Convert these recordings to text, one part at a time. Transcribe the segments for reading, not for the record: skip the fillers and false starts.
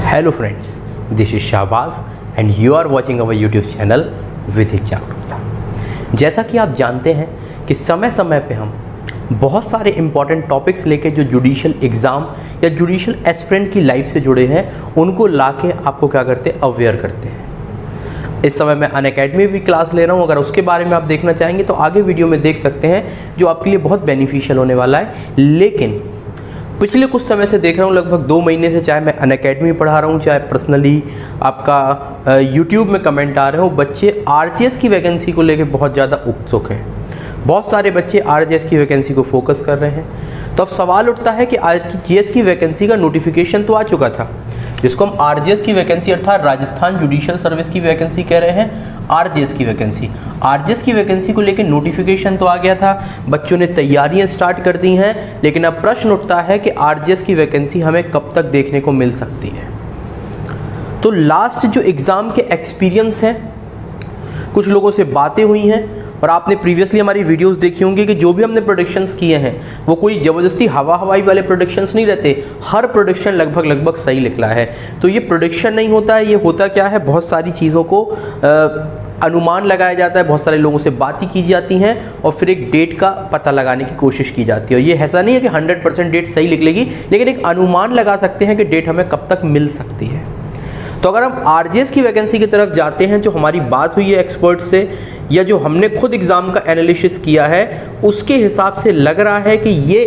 Hello friends, this is Shahbaz and you are watching our YouTube channel Vidhik Jagrukta. जैसा कि आप जानते हैं कि समय समय पे हम बहुत सारे इंपॉर्टेंट टॉपिक्स लेके जो जुडिशियल एग्ज़ाम या जुडिशियल एस्पिरेंट की लाइफ से जुड़े हैं उनको लाके आपको क्या करते हैं, अवेयर करते हैं। इस समय मैं अनअकैडमी भी क्लास ले रहा हूँ, अगर उसके बारे में आप देखना चाहेंगे तो आगे वीडियो में देख सकते हैं, जो आपके लिए बहुत बेनिफिशियल होने वाला है। लेकिन पिछले कुछ समय से देख रहा हूँ, लगभग 2 महीने से, चाहे मैं अनअकैडमी पढ़ा रहा हूँ, चाहे पर्सनली आपका यूट्यूब में कमेंट आ रहे हो, बच्चे आरजीएस की वैकेंसी को लेकर बहुत ज़्यादा उत्सुक हैं। बहुत सारे बच्चे आरजीएस की वैकेंसी को फोकस कर रहे हैं। तो अब सवाल उठता है कि आरजीएस की वैकेंसी का नोटिफिकेशन तो आ चुका था, जिसको हम आरजीएस की वैकेंसी अर्थात राजस्थान जुडिशियल सर्विस की वैकेंसी कह रहे हैं। आरजीएस की वैकेंसी को लेकर नोटिफिकेशन तो आ गया था, बच्चों ने तैयारियां स्टार्ट कर दी हैं। लेकिन अब प्रश्न उठता है कि आरजीएस की वैकेंसी हमें कब तक देखने को मिल सकती है। तो लास्ट जो एग्ज़ाम के एक्सपीरियंस हैं, कुछ लोगों से बातें हुई हैं और आपने प्रीवियसली हमारी वीडियोस देखी होंगी कि जो भी हमने प्रोडिक्शंस किए हैं वो कोई ज़बरदस्ती हवाई वाले प्रोडिक्शंस नहीं रहते। हर प्रोडिक्शन लगभग सही निकला है। तो ये प्रोडिक्शन नहीं होता है, ये होता क्या है, बहुत सारी चीज़ों को अनुमान लगाया जाता है, बहुत सारे लोगों से बातें की जाती हैं और फिर एक डेट का पता लगाने की कोशिश की जाती है। और ये ऐसा नहीं है कि 100% डेट सही निकलेगी, लेकिन एक अनुमान लगा सकते हैं कि डेट हमें कब तक मिल सकती है। तो अगर हम आरजीएस की वैकेंसी की तरफ जाते हैं, जो हमारी बात हुई है एक्सपर्ट से या जो हमने खुद एग्ज़ाम का एनालिसिस किया है, उसके हिसाब से लग रहा है कि ये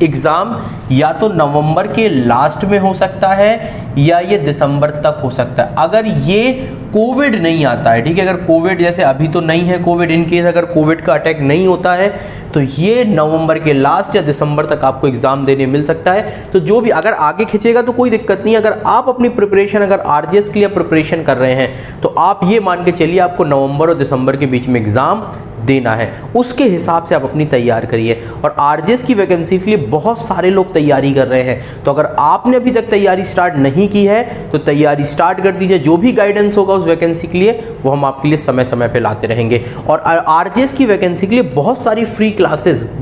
एग्ज़ाम या तो नवंबर के लास्ट में हो सकता है या ये दिसंबर तक हो सकता है, अगर ये कोविड नहीं आता है। ठीक है, अगर कोविड, जैसे अभी तो नहीं है कोविड, इन केस अगर कोविड का अटैक नहीं होता है तो ये नवंबर के लास्ट या दिसंबर तक आपको एग्जाम देने मिल सकता है। तो जो भी अगर आगे खींचेगा तो कोई दिक्कत नहीं। अगर आप अपनी प्रिपरेशन, अगर आरजीएस के लिए प्रिपरेशन कर रहे हैं तो आप ये मान के चलिए आपको नवंबर और दिसंबर के बीच में एग्जाम देना है, उसके हिसाब से आप अपनी तैयार करिए। और आरजीएस की वैकेंसी के लिए बहुत सारे लोग तैयारी कर रहे हैं। तो अगर आपने अभी तक तैयारी स्टार्ट नहीं की है तो तैयारी स्टार्ट कर दीजिए। जो भी गाइडेंस होगा उस वैकेंसी के लिए वो हम आपके लिए समय समय पे लाते रहेंगे। और आरजीएस की वैकेंसी के लिए बहुत सारी फ्री क्लासेस और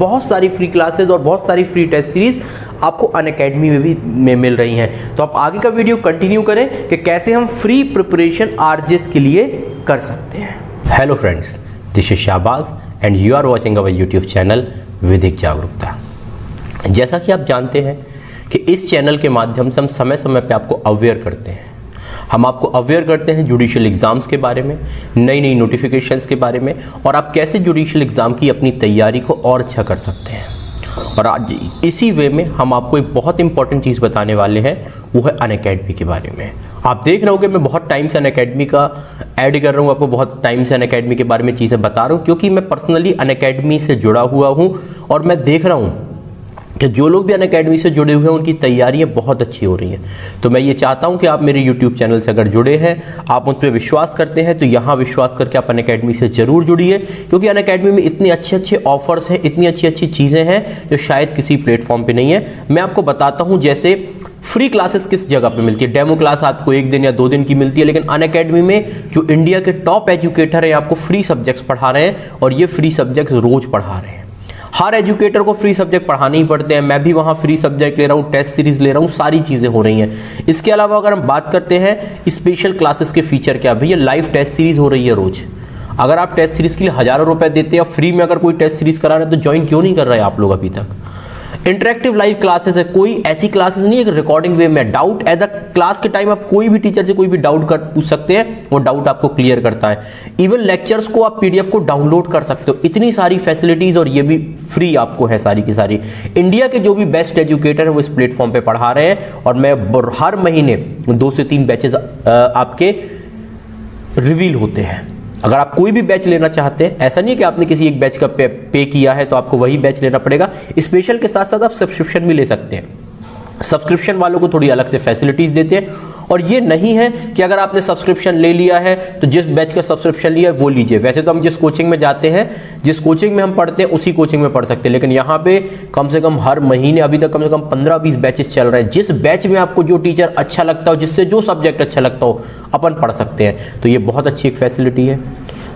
बहुत सारी फ्री टेस्ट सीरीज आपको अनअकैडमी में मिल रही हैं। तो आप आगे का वीडियो कंटिन्यू करें कि कैसे हम फ्री प्रिपरेशन आरजीएस के लिए कर सकते हैं। Hello friends, this is Shahbaz and you are watching our YouTube channel Vidhik Jagrukta. जैसा कि आप जानते हैं कि इस चैनल के माध्यम से हम समय समय पे आपको अवेयर करते हैं। हम आपको अवेयर करते हैं जुडिशियल एग्ज़ाम्स के बारे में, नई नोटिफिकेशंस के बारे में, और आप कैसे जुडिशियल एग्ज़ाम की अपनी तैयारी को और अच्छा कर सकते हैं। और आज इसी वे में हम आपको एक बहुत इंपॉर्टेंट चीज़ बताने वाले हैं, वो है अनअकैडमी के बारे में। आप देख रहे हो कि मैं बहुत टाइम से अनअकैडमी का ऐड कर रहा हूँ, आपको बहुत टाइम से अनअकैडमी के बारे में चीज़ें बता रहा हूँ, क्योंकि मैं पर्सनली अनअकैडमी से जुड़ा हुआ हूँ और मैं देख रहा हूँ कि जो लोग भी अनअकैडमी से जुड़े हुए हैं उनकी तैयारियां बहुत अच्छी हो रही हैं। तो मैं ये चाहता हूं कि आप मेरे यूट्यूब चैनल से अगर जुड़े हैं, आप उस पर विश्वास करते हैं, तो यहाँ विश्वास करके आप अनअकैडमी से ज़रूर जुड़िए, क्योंकि अनअकैडमी में इतने अच्छे ऑफर्स हैं, इतनी अच्छी चीज़ें हैं जो शायद किसी प्लेटफॉर्म पर नहीं है। मैं आपको बताता हूँ, जैसे फ्री क्लासेस किस जगह पे मिलती है। डेमो क्लास आपको 1 दिन या 2 दिन की मिलती है, लेकिन अनअकैडमी में जो इंडिया के टॉप एजुकेटर हैं आपको फ्री सब्जेक्ट्स पढ़ा रहे हैं, और ये फ्री सब्जेक्ट्स रोज पढ़ा रहे हैं। हर एजुकेटर को फ्री सब्जेक्ट पढ़ाने ही पड़ते हैं। मैं भी वहाँ फ्री सब्जेक्ट ले रहा हूँ, टेस्ट सीरीज ले रहा हूँ, सारी चीज़ें हो रही हैं। इसके अलावा अगर हम बात करते हैं स्पेशल क्लासेस के फीचर, क्या भैया लाइव टेस्ट सीरीज हो रही है रोज। अगर आप टेस्ट सीरीज के लिए हज़ारों रुपए देते हैं और फ्री में अगर कोई टेस्ट सीरीज करा रहे हैं तो ज्वाइन क्यों नहीं कर रहे हैं आप लोग अभी तक। इंटरेक्टिव लाइव क्लासेस है, कोई ऐसी क्लासेस नहीं है कि रिकॉर्डिंग वे में। डाउट एज अ क्लास के टाइम आप कोई भी टीचर से कोई भी डाउट पूछ सकते हैं, वो डाउट आपको क्लियर करता है। इवन लेक्चर्स को आप पीडीएफ को डाउनलोड कर सकते हो। इतनी सारी फैसिलिटीज, और ये भी फ्री आपको है सारी की सारी। इंडिया के जो भी बेस्ट एजुकेटर है वो इस प्लेटफॉर्म पे पढ़ा रहे हैं, और मैं हर महीने 2 से 3 बैचेस आपके रिवील होते हैं। अगर आप कोई भी बैच लेना चाहते हैं, ऐसा नहीं है कि आपने किसी एक बैच का पे किया है तो आपको वही बैच लेना पड़ेगा। स्पेशल के साथ साथ आप सब्सक्रिप्शन भी ले सकते हैं। सब्सक्रिप्शन वालों को थोड़ी अलग से फैसिलिटीज देते हैं, और ये नहीं है कि अगर आपने सब्सक्रिप्शन ले लिया है तो जिस बैच का सब्सक्रिप्शन लिया है वो लीजिए। वैसे तो हम जिस कोचिंग में जाते हैं, जिस कोचिंग में हम पढ़ते हैं उसी कोचिंग में पढ़ सकते हैं, लेकिन यहाँ पे कम से कम हर महीने अभी तक कम से कम 15-20 बैचेस चल रहे हैं। जिस बैच में आपको जो टीचर अच्छा लगता हो, जिससे जो सब्जेक्ट अच्छा लगता हो, अपन पढ़ सकते हैं। तो ये बहुत अच्छी एक फैसिलिटी है।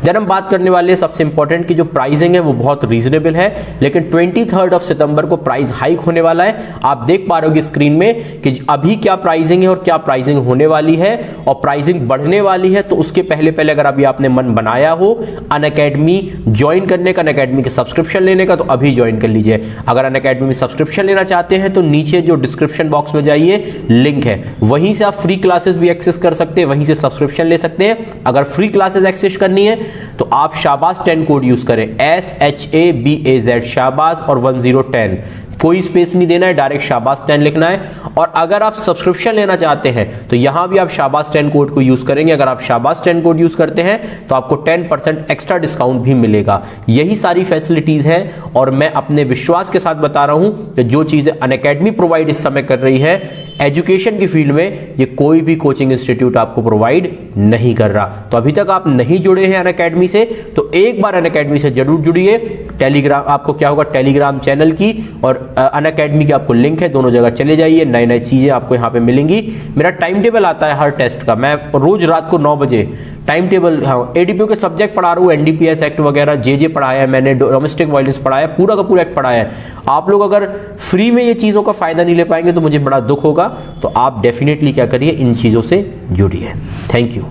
देन हम बात करने वाले हैं सबसे इंपॉर्टेंट की जो प्राइसिंग है वो बहुत रीजनेबल है, लेकिन 23 सितंबर को प्राइस हाइक होने वाला है। आप देख पा रहे हो स्क्रीन में कि अभी क्या प्राइसिंग है और क्या प्राइसिंग होने वाली है, और प्राइसिंग बढ़ने वाली है। तो उसके पहले पहले अगर अभी आपने मन बनाया हो अनअकैडमी ज्वाइन करने का, अनअकैडमी के सब्सक्रिप्शन लेने का, तो अभी ज्वाइन कर लीजिए। अगर अनअकैडमी में सब्सक्रिप्शन लेना चाहते हैं तो नीचे जो डिस्क्रिप्शन बॉक्स में जाइए, लिंक है, वहीं से आप फ्री क्लासेस भी एक्सेस कर सकते हैं, वहीं से सब्सक्रिप्शन ले सकते हैं। अगर फ्री क्लासेस एक्सेस करनी है तो आप शाबाज 10 कोड यूज करें, SHABAZ शाबाज और 1010, कोई स्पेस नहीं देना है, डायरेक्ट शाबाज 10 लिखना है। और अगर आप सब्सक्रिप्शन लेना चाहते हैं तो यहां भी आप शाबाज 10 कोड को यूज करेंगे। अगर आप शाबाज 10 कोड यूज करते हैं तो आपको 10% एक्स्ट्रा डिस्काउंट भी मिलेगा। यही सारी फैसिलिटीज हैं और मैं अपने विश्वास के साथ बता रहा हूं कि जो चीजें अनअकैडमी प्रोवाइड इस समय कर रही है एजुकेशन की फील्ड में, ये कोई भी कोचिंग इंस्टीट्यूट आपको प्रोवाइड नहीं कर रहा। तो अभी तक आप नहीं जुड़े हैं अनअकैडमी से तो एक बार अनअकैडमी से जरूर जुड़िए। टेलीग्राम आपको क्या होगा, टेलीग्राम चैनल की और अनअकैडमी की आपको लिंक है, दोनों जगह चले जाइए, नई नई चीजें आपको यहाँ पे मिलेंगी। मेरा टाइम टेबल आता है हर टेस्ट का, मैं रोज रात को 9 बजे टाइम टेबल, हाँ एडीपीओ के सब्जेक्ट पढ़ा रहा हूँ, एनडीपीएस एक्ट वगैरह जे पढ़ाया है मैंने, डोमेस्टिक वायलेंस पढ़ाया है, पूरा का पूरा एक्ट पढ़ाया है। आप लोग अगर फ्री में ये चीज़ों का फायदा नहीं ले पाएंगे तो मुझे बड़ा दुख होगा। तो आप डेफिनेटली क्या करिए, इन चीज़ों से जुड़िए। Thank you.